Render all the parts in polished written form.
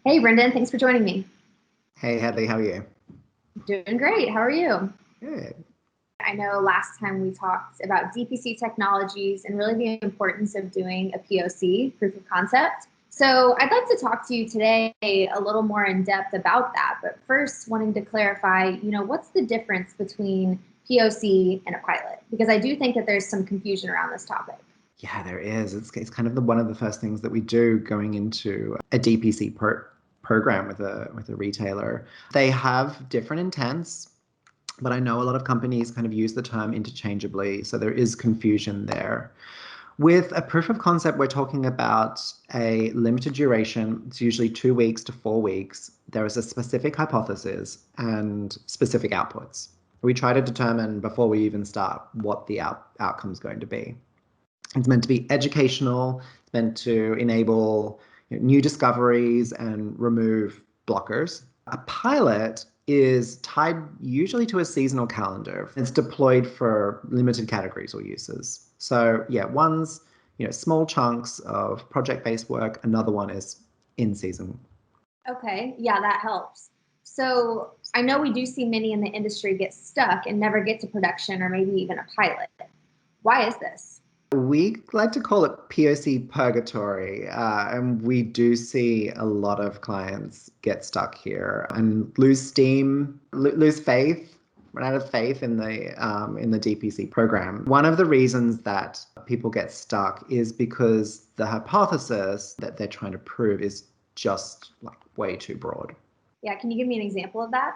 Hey, Brendan, thanks for joining me. Hey Hadley, how are you? Doing great. How are you? Good. I know last time we talked about DPC technologies and really the importance of doing a POC, proof of concept. So I'd like to talk to you today a little more in depth about that. But first, wanting to clarify, what's the difference between POC and a pilot? Because I do think that there's some confusion around this topic. Yeah, there is. It's kind of one of the first things that we do going into a DPC program with a retailer. They have different intents, but I know a lot of companies kind of use the term interchangeably, so there is confusion there. With a proof of concept, we're talking about a limited duration. It's usually 2 weeks to 4 weeks. There is a specific hypothesis and specific outputs. We try to determine before we even start what the outcome is going to be. It's meant to be educational. It's meant to enable new discoveries and remove blockers. A pilot is tied usually to a seasonal calendar. It's deployed for limited categories or uses. So yeah, one's small chunks of project-based work. Another one is in season. Okay, yeah, that helps. So I know we do see many in the industry get stuck and never get to production or maybe even a pilot. Why is this? We like to call it POC purgatory, and we do see a lot of clients get stuck here and lose steam, lose faith, run out of faith in the DPC program. One of the reasons that people get stuck is because the hypothesis that they're trying to prove is just like way too broad. Yeah, can you give me an example of that?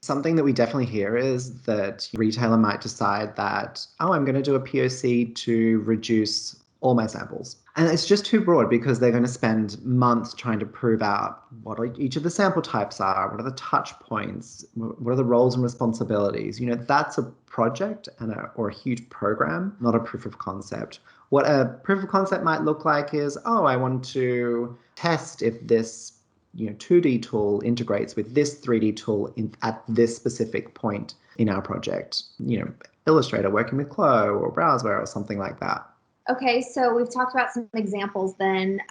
Something that we definitely hear is that retailer might decide that, oh, I'm going to do a POC to reduce all my samples. And it's just too broad because they're going to spend months trying to prove out what each of the sample types are, what are the touch points, what are the roles and responsibilities. That's a project or a huge program, not a proof of concept. What a proof of concept might look like is, oh, I want to test if this 2D tool integrates with this 3D tool at this specific point in our project. Illustrator working with Clo or Browseware or something like that. Okay, so we've talked about some examples then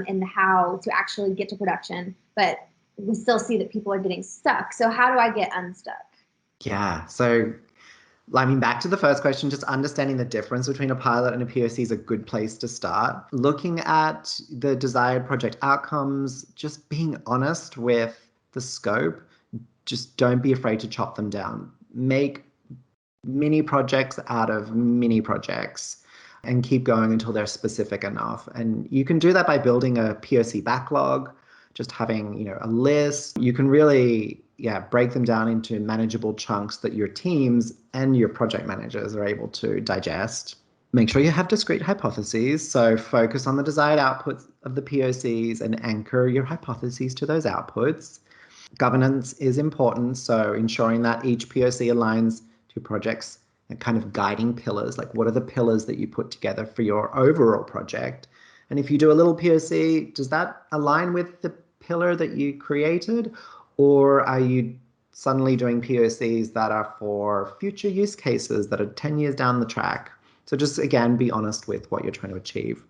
in how to actually get to production, but we still see that people are getting stuck. So how do I get unstuck? Yeah. So, I mean, back to the first question, just understanding the difference between a pilot and a POC is a good place to start. Looking at the desired project outcomes, just being honest with the scope, just don't be afraid to chop them down. Make mini projects out of mini projects and keep going until they're specific enough. And you can do that by building a POC backlog, just having, a list. You can really, break them down into manageable chunks that your teams and your project managers are able to digest. Make sure you have discrete hypotheses. So focus on the desired outputs of the POCs and anchor your hypotheses to those outputs. Governance is important, so ensuring that each POC aligns to projects and kind of guiding pillars, like what are the pillars that you put together for your overall project? And if you do a little POC, does that align with the pillar that you created? Or are you suddenly doing POCs that are for future use cases that are 10 years down the track? So just again, be honest with what you're trying to achieve.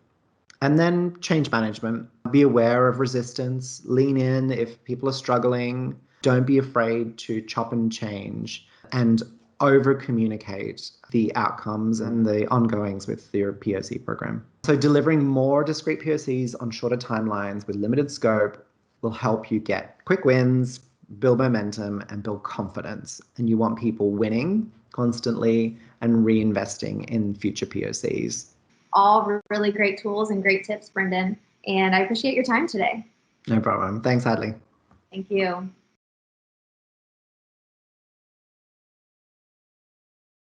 And then change management. Be aware of resistance, lean in if people are struggling. Don't be afraid to chop and change and over communicate the outcomes and the ongoings with your POC program. So delivering more discrete POCs on shorter timelines with limited scope will help you get quick wins, build momentum, and build confidence. And you want people winning constantly and reinvesting in future POCs. All really great tools and great tips, Brendan. And I appreciate your time today. No problem. Thanks, Hadley. Thank you.